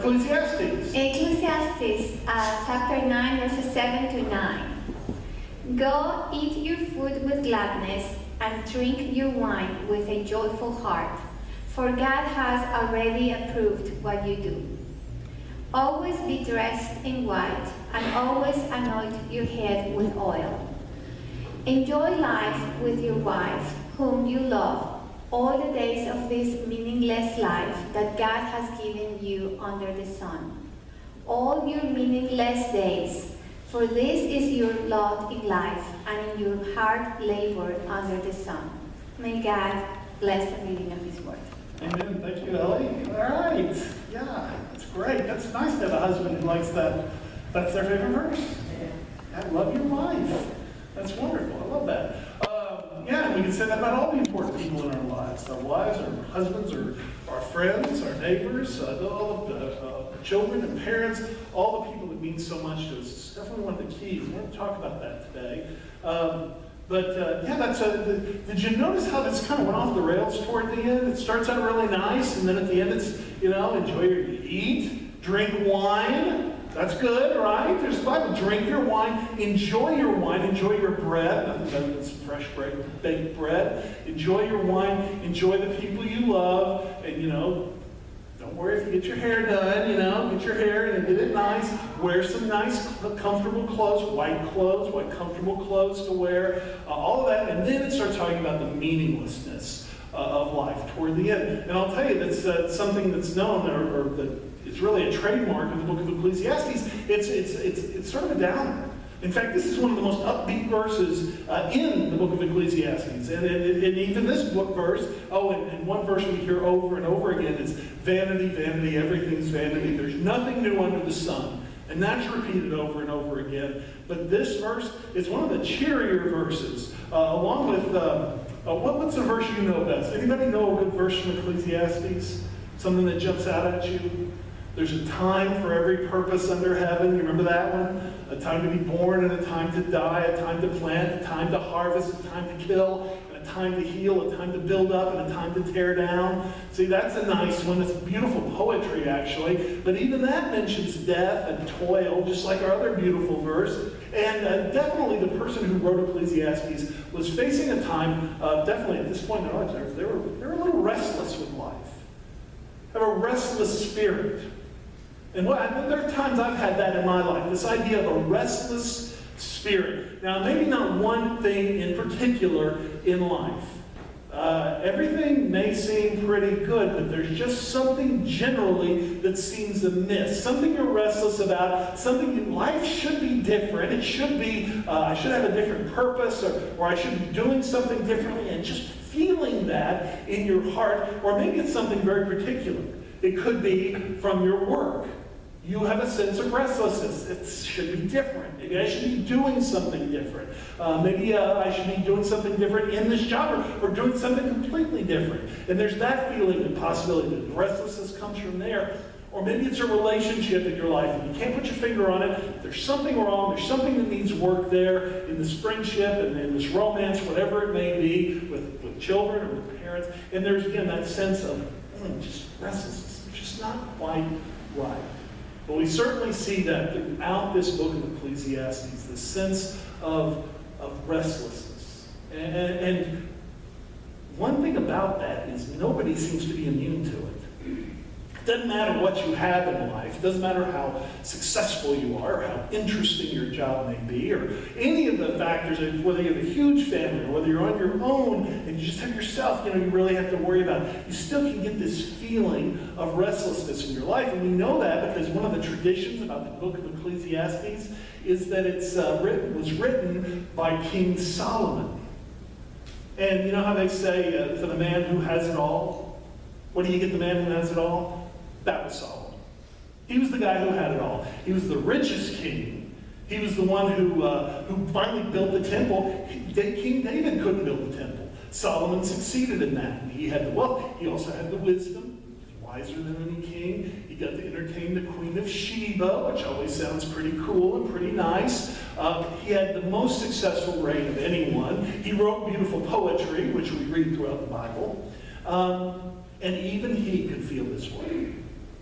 Ecclesiastes. Ecclesiastes chapter 9, verses 7 to 9. Go eat your food with gladness and drink your wine with a joyful heart, for God has already approved what you do. Always be dressed in white and always anoint your head with oil. Enjoy life with your wife, whom you love, all the days of this meaningless life that God has given you under the sun. All your meaningless days, for this is your lot in life, and in your hard labor under the sun. May God bless the reading of His word. Amen. Thank you, Ellie. All right. Yeah, that's great. That's nice to have a husband who likes that. That's their favorite verse. I love your wife. That's wonderful. I love that. Yeah, we can say that about all the important people in our lives. Our wives, our husbands, our friends, our neighbors, all the children and parents, all the people that mean so much to us. It's definitely one of the keys. We're going to talk about that today. Did you notice how this kind of went off the rails toward the end? It starts out really nice, and then at the end it's, eat, drink wine. That's good, right? There's the Bible. Drink your wine, enjoy your bread. Nothing better than some fresh baked bread. Enjoy your wine, enjoy the people you love, and don't worry if you get your hair done, get your hair and get it nice. Wear some nice, comfortable clothes, white comfortable clothes to wear, all of that. And then it starts talking about the meaninglessness of life toward the end. And I'll tell you, that's something that's known, or that it's really a trademark of the book of Ecclesiastes. It's sort of a downer. In fact, this is one of the most upbeat verses in the book of Ecclesiastes. And even this book verse, and one verse we hear over and over again is vanity, vanity, everything's vanity. There's nothing new under the sun. And that's repeated over and over again. But this verse is one of the cheerier verses, along with, what's the verse you know best? Anybody know a good verse from Ecclesiastes? Something that jumps out at you? There's a time for every purpose under heaven. You remember that one? A time to be born and a time to die, a time to plant, a time to harvest, a time to kill, and a time to heal, a time to build up, and a time to tear down. See, that's a nice one. It's beautiful poetry, actually. But even that mentions death and toil, just like our other beautiful verse. And definitely the person who wrote Ecclesiastes was facing a time, definitely at this point in their lives, they were a little restless with life. Have a restless spirit. And there are times I've had that in my life, this idea of a restless spirit. Now, maybe not one thing in particular in life. Everything may seem pretty good, but there's just something generally that seems amiss. Something you're restless about, life should be different. It should be, I should have a different purpose, or I should be doing something differently, and just feeling that in your heart, or maybe it's something very particular. It could be from your work. You have a sense of restlessness. It should be different. Maybe I should be doing something different. Maybe I should be doing something different in this job, or doing something completely different. And there's that feeling and possibility that restlessness comes from there. Or maybe it's a relationship in your life, and you can't put your finger on it. There's something wrong. There's something that needs work there in this friendship and in this romance, whatever it may be, with children or with parents. And there's, again, that sense of just restlessness. It's just not quite right. But we certainly see that throughout this book of Ecclesiastes, this sense of restlessness. And one thing about that is nobody seems to be immune to it. It doesn't matter what you have in life. It doesn't matter how successful you are, or how interesting your job may be, or any of the factors, whether you have a huge family, or whether you're on your own and you just have yourself, you really have to worry about. You still can get this feeling of restlessness in your life. And we know that because one of the traditions about the book of Ecclesiastes is that it was written by King Solomon. And you know how they say, for the man who has it all, what do you get the man who has it all? That was Solomon. He was the guy who had it all. He was the richest king. He was the one who finally built the temple. King David couldn't build the temple. Solomon succeeded in that. And he had the wealth. He also had the wisdom. He was wiser than any king. He got to entertain the Queen of Sheba, which always sounds pretty cool and pretty nice. He had the most successful reign of anyone. He wrote beautiful poetry, which we read throughout the Bible. And even he could feel this way.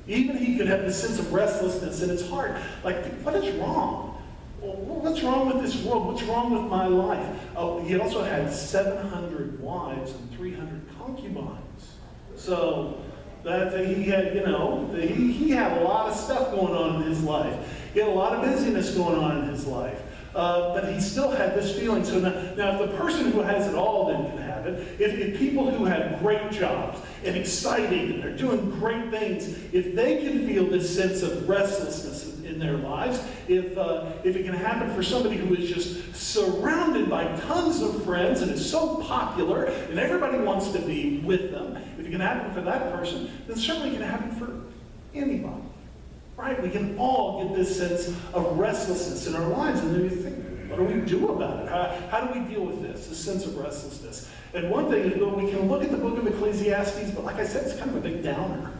Even he could have this sense of restlessness in his heart. Like, what is wrong? What's wrong with this world? What's wrong with my life? Oh, he also had 700 wives and 300 concubines. So that he had, he had a lot of stuff going on in his life. He had a lot of busyness going on in his life. But he still had this feeling. So now, if the person who has it all then can have it, if people who have great jobs and exciting and they're doing great things, if they can feel this sense of restlessness in their lives, if it can happen for somebody who is just surrounded by tons of friends and is so popular and everybody wants to be with them, if it can happen for that person, then certainly it can happen for anybody. Right? We can all get this sense of restlessness in our lives. And then you think, what do we do about it? How do we deal with this sense of restlessness? And one thing is, we can look at the book of Ecclesiastes, but like I said, it's kind of a big downer.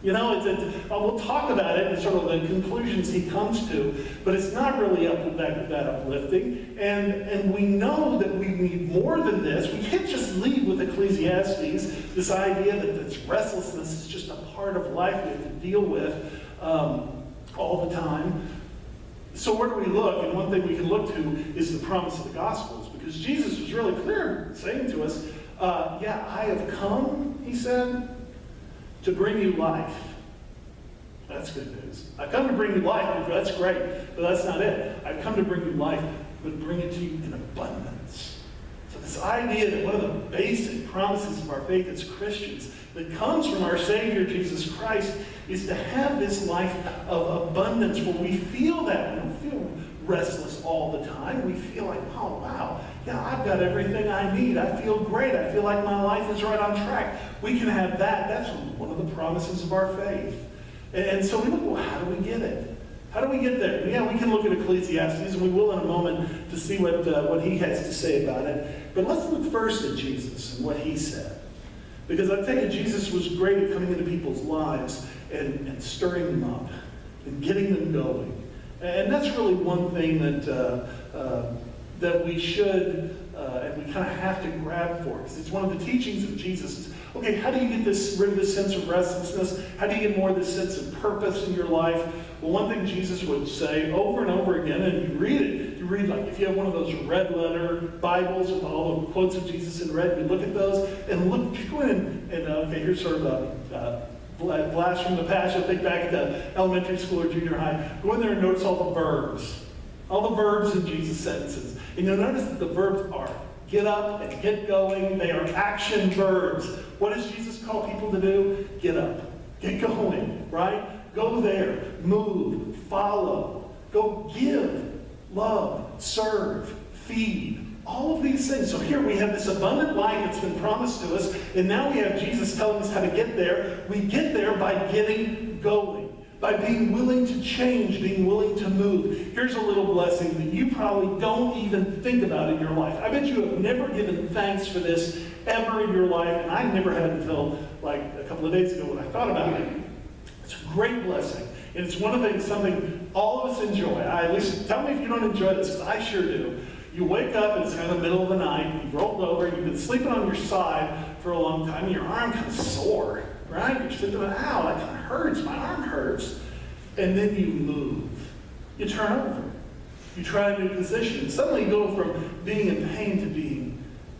We'll talk about it and sort of the conclusions he comes to, but it's not really that uplifting. And we know that we need more than this. We can't just leave with Ecclesiastes, this idea that this restlessness is just a part of life we have to deal with all the time. So where do we look? And one thing we can look to is the promise of the Gospels, because Jesus was really clear saying to us, I have come, he said, to bring you life. That's good news. I've come to bring you life. That's great, but that's not it. I've come to bring you life, but bring it to you in abundance. So this idea that one of the basic promises of our faith as Christians that comes from our Savior, Jesus Christ, is to have this life of abundance where we feel that. We don't feel restless all the time. We feel like, oh, wow, I've got everything I need. I feel great. I feel like my life is right on track. We can have that. That's one of the promises of our faith. And so we look, well, how do we get it? How do we get there? Yeah, we can look at Ecclesiastes, and we will in a moment to see what he has to say about it. But let's look first at Jesus and what he said. Because I tell you, Jesus was great at coming into people's lives and stirring them up and getting them going. And that's really one thing that we should and we kind of have to grab for. Because it's one of the teachings of Jesus. Okay, how do you get rid of this sense of restlessness? How do you get more of this sense of purpose in your life? Well, one thing Jesus would say over and over again, and you read it. You read, like, if you have one of those red letter Bibles with all the quotes of Jesus in red, you look at those and look, you go in and okay, here's sort of a blast from the past. You'll think back to elementary school or junior high. Go in there and notice all the verbs. All the verbs in Jesus' sentences. And you'll notice that the verbs are get up and get going. They are action verbs. What does Jesus call people to do? Get up. Get going, right? Go there. Move. Follow. Go give. Love. Serve. Feed. All of these things. So here we have this abundant life that's been promised to us, and now we have Jesus telling us how to get there. We get there by getting going, by being willing to change, being willing to move. Here's a little blessing that you probably don't even think about in your life. I bet you have never given thanks for this ever in your life, and I never had until like a couple of days ago when I thought about it. It's a great blessing. And it's one of the things, something all of us enjoy. At least tell me if you don't enjoy this, because I sure do. You wake up and it's kind of the middle of the night, you've rolled over, you've been sleeping on your side for a long time, and your arm kind of sore, right? You're thinking, ow, that kind of hurts, my arm hurts. And then you move. You turn over. You try a new position. And suddenly you go from being in pain to being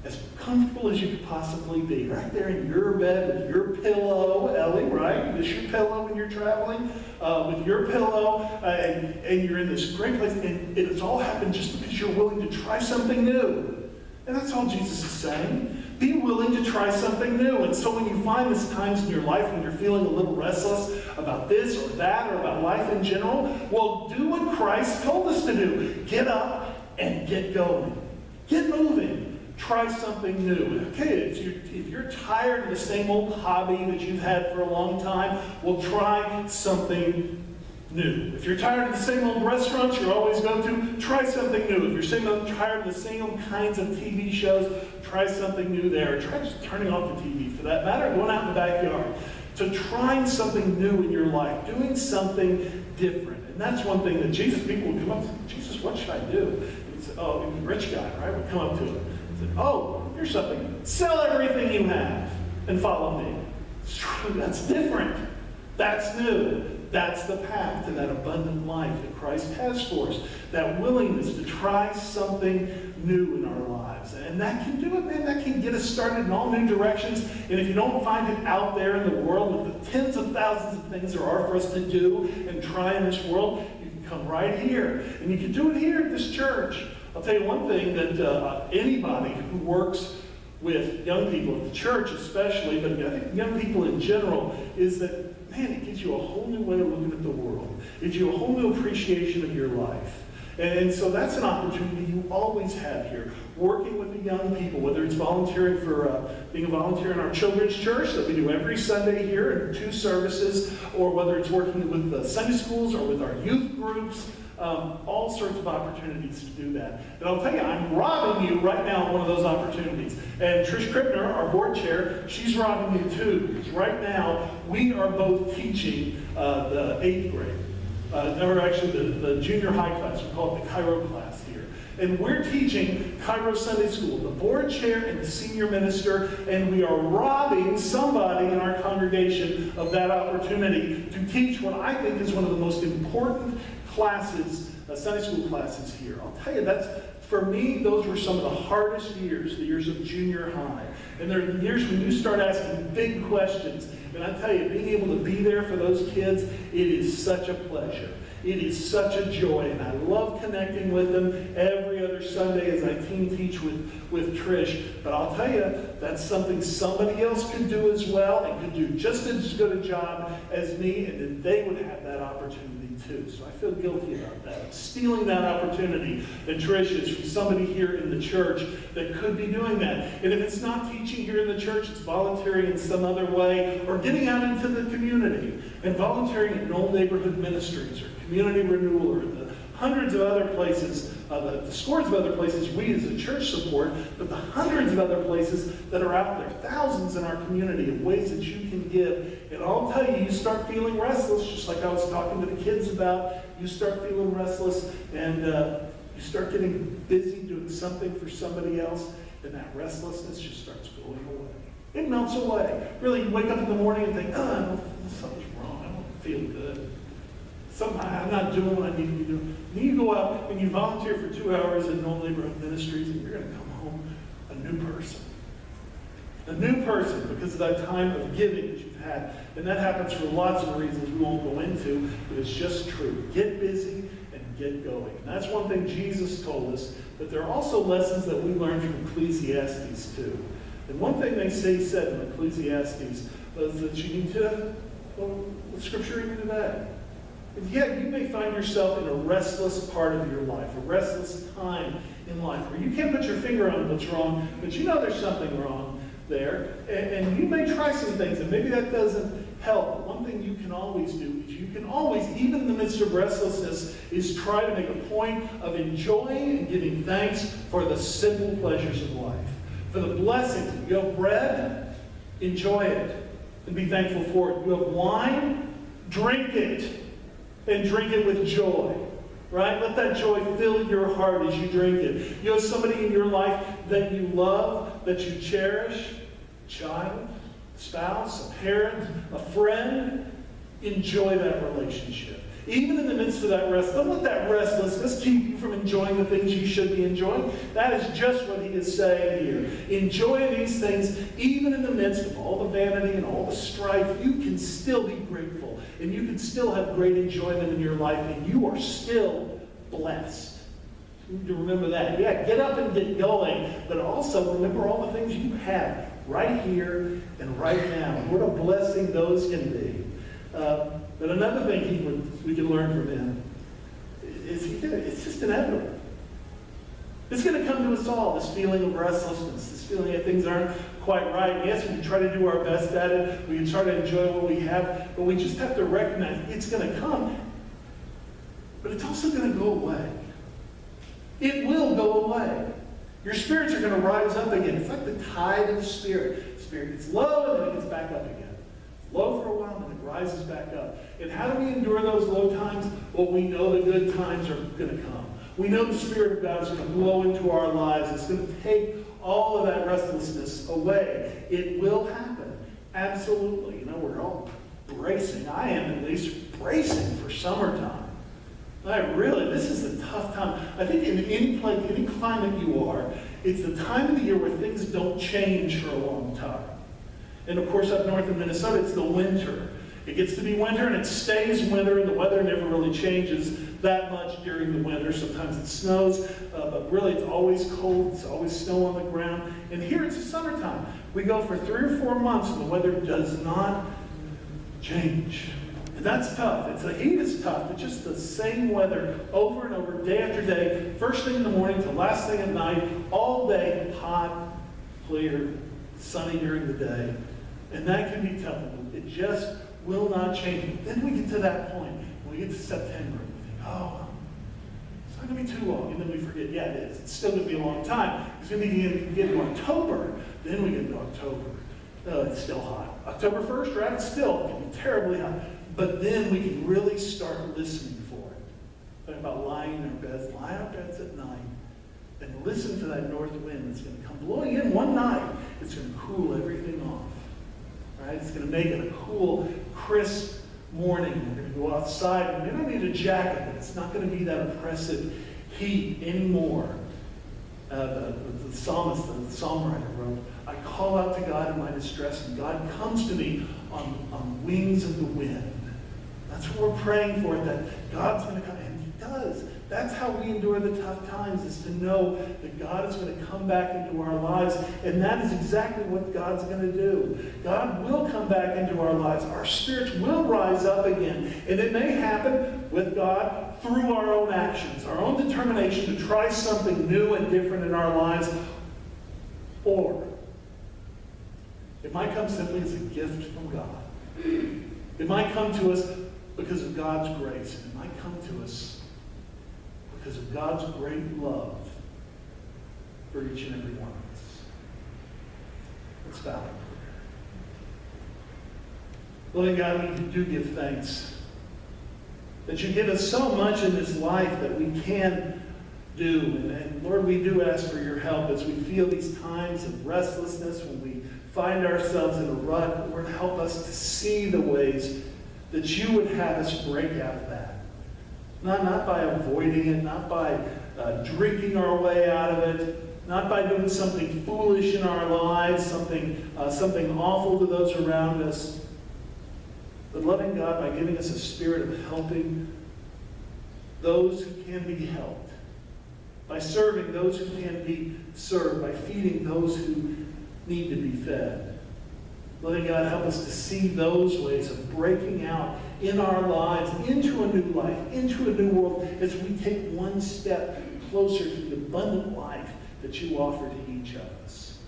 as comfortable as you could possibly be. Right there in your bed with your pillow, Ellie, right? This your pillow when you're traveling, with your pillow, and you're in this great place. And it's all happened just because you're willing to try something new. And that's all Jesus is saying. Be willing to try something new. And so when you find these times in your life when you're feeling a little restless about this or that or about life in general, well, do what Christ told us to do. Get up and get going. Get moving. Try something new. Okay, if you're tired of the same old hobby that you've had for a long time, well, try something new. If you're tired of the same old restaurants you always go to, try something new. If you're tired of the same kinds of TV shows, try something new there. Try just turning off the TV, for that matter, going out in the backyard. So trying something new in your life, doing something different. And that's one thing that people would come up to, Jesus, what should I do? He'd say, oh, he's a rich guy, right? We'd come up to him and say, oh, here's something. Sell everything you have and follow me. It's true, that's different. That's new. That's the path to that abundant life that Christ has for us. That willingness to try something new in our lives. And that can do it, man. That can get us started in all new directions. And if you don't find it out there in the world with the tens of thousands of things there are for us to do and try in this world, you can come right here. And you can do it here at this church. I'll tell you one thing that anybody who works with young people, at the church especially, but I think young people in general, is that, man, it gives you a whole new way of looking at the world. It gives you a whole new appreciation of your life. And so that's an opportunity you always have here, working with the young people, whether it's volunteering for being a volunteer in our children's church that we do every Sunday here in 2 services, or whether it's working with the Sunday schools or with our youth groups. All sorts of opportunities to do that. And I'll tell you, I'm robbing you right now of one of those opportunities. And Trish Krippner, our board chair, she's robbing you too. Because right now, we are both teaching the 8th grade. Or actually the junior high class. We call it the Cairo class here. And we're teaching Cairo Sunday School, the board chair and the senior minister, and we are robbing somebody in our congregation of that opportunity to teach what I think is one of the most important classes, Sunday school classes here. I'll tell you, for me, those were some of the hardest years, the years of junior high. And they're the years when you start asking big questions. And I tell you, being able to be there for those kids, it is such a pleasure. It is such a joy, and I love connecting with them every other Sunday as I teach with Trish. But I'll tell you, that's something somebody else could do as well, and could do just as good a job as me, and then they would have that opportunity too. So I feel guilty about that. I'm stealing that opportunity that Trish is from somebody here in the church that could be doing that. And if it's not teaching here in the church, it's volunteering in some other way, or getting out into the community and volunteering in Knoll Neighborhood Ministries or Community Renewal, or the hundreds of other places, the scores of other places we as a church support, but the hundreds of other places that are out there, thousands in our community of ways that you can give. And I'll tell you, you start feeling restless, just like I was talking to the kids about. You start feeling restless, and you start getting busy doing something for somebody else, and that restlessness just starts going away. It melts away. Really, you wake up in the morning and think, something's wrong. I don't feel good. I'm not doing what I need to be doing. And then you go out and you volunteer for 2 hours in Knoll Neighborhood Ministries, and you're going to come home a new person. A new person because of that time of giving that you've had. And that happens for lots of reasons we won't go into, but it's just true. Get busy and get going. And that's one thing Jesus told us, but there are also lessons that we learn from Ecclesiastes too. And one thing they said in Ecclesiastes was that you need to, what scripture reading today? And yet you may find yourself in a restless part of your life, a restless time in life, where you can't put your finger on what's wrong, but you know there's something wrong there. And you may try some things, and maybe that doesn't help. But one thing you can always do is you can always, even in the midst of restlessness, is try to make a point of enjoying and giving thanks for the simple pleasures of life. For the blessings. You have bread, enjoy it, and be thankful for it. You have wine, drink it. And drink it with joy, right? Let that joy fill your heart as you drink it. You have somebody in your life that you love, that you cherish, a child, a spouse, a parent, a friend. Enjoy that relationship. Even in the midst of that rest, don't let that restlessness keep you from enjoying the things you should be enjoying. That is just what he is saying here. Enjoy these things, even in the midst of all the vanity and all the strife. You can still be grateful, and you can still have great enjoyment in your life, and you are still blessed. You need to remember that. Yeah, get up and get going, but also remember all the things you have right here and right now. What a blessing those can be. But another thing we can learn from him is it's just inevitable. It's going to come to us all, this feeling of restlessness, this feeling that things aren't quite right. Yes, we can try to do our best at it. We can try to enjoy what we have, but we just have to recognize it's going to come. But it's also going to go away. It will go away. Your spirits are going to rise up again. It's like the tide of the Spirit. The Spirit gets low and then it gets back up again. Low for a while, and it rises back up. And how do we endure those low times? Well, we know the good times are going to come. We know the Spirit of God is going to blow into our lives. It's going to take all of that restlessness away. It will happen. Absolutely. You know, we're all bracing. I am at least bracing for summertime. This is a tough time. I think in any place, any climate you are, it's the time of the year where things don't change for a long time. And of course, up north in Minnesota, it's the winter. It gets to be winter and it stays winter, and the weather never really changes that much during the winter. Sometimes it snows, but really it's always cold. It's always snow on the ground. And here it's the summertime. We go for 3 or 4 months and the weather does not change. And that's tough. The heat is tough. It's just the same weather over and over, day after day, first thing in the morning to last thing at night, all day, hot, clear, sunny during the day. And that can be tough. It just will not change. Then we get to that point. When we get to September, we think, oh, it's not going to be too long. And then we forget, yeah, it is. It's still going to be a long time. It's going to get to October. Then we get to October. Oh, it's still hot. October 1st, right? It's still, it can be terribly hot. But then we can really start listening for it. Talking about lying in our beds, lie in our beds at night, and listen to that north wind that's going to come blowing in one night. It's going to cool everything off. Right? It's going to make it a cool, crisp morning. We're going to go outside. And we don't need a jacket, but it's not going to be that oppressive heat anymore. The psalmist, the psalm writer wrote, I call out to God in my distress, and God comes to me on wings of the wind. That's what we're praying for, that God's going to come. And He does. That's how we endure the tough times, is to know that God is going to come back into our lives. And that is exactly what God's going to do. God will come back into our lives. Our spirits will rise up again. And it may happen with God through our own actions, our own determination to try something new and different in our lives. Or it might come simply as a gift from God. It might come to us because of God's grace. It might come to us because of God's great love for each and every one of us. Let's bow. Lord God, we do give thanks that you give us so much in this life that we can do. And Lord, we do ask for your help as we feel these times of restlessness, when we find ourselves in a rut. Lord, help us to see the ways that you would have us break out of that. Not by avoiding it, not by drinking our way out of it, not by doing something foolish in our lives, something awful to those around us, but loving God by giving us a spirit of helping those who can be helped, by serving those who can be served, by feeding those who need to be fed. Letting God help us to see those ways of breaking out in our lives into a new life, into a new world, as we take one step closer to the abundant life that you offer to each of us.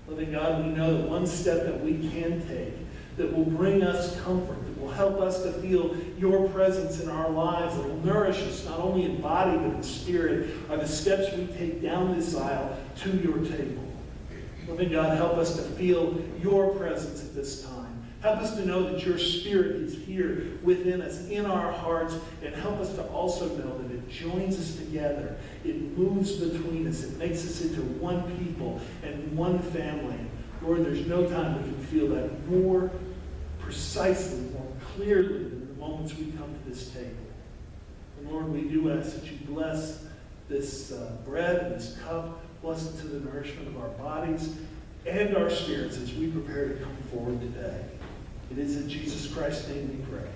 Loving God, we know that one step that we can take that will bring us comfort, that will help us to feel your presence in our lives, that will nourish us not only in body but in spirit, are the steps we take down this aisle to your table. Loving God, help us to feel your presence at this time. Help us to know that your Spirit is here within us, in our hearts, and help us to also know that it joins us together. It moves between us. It makes us into one people and one family. Lord, there's no time we can feel that more precisely, more clearly than the moments we come to this table. And Lord, we do ask that you bless this bread and this cup. Bless it to the nourishment of our bodies and our spirits as we prepare to come forward today. It is in Jesus Christ's name we pray.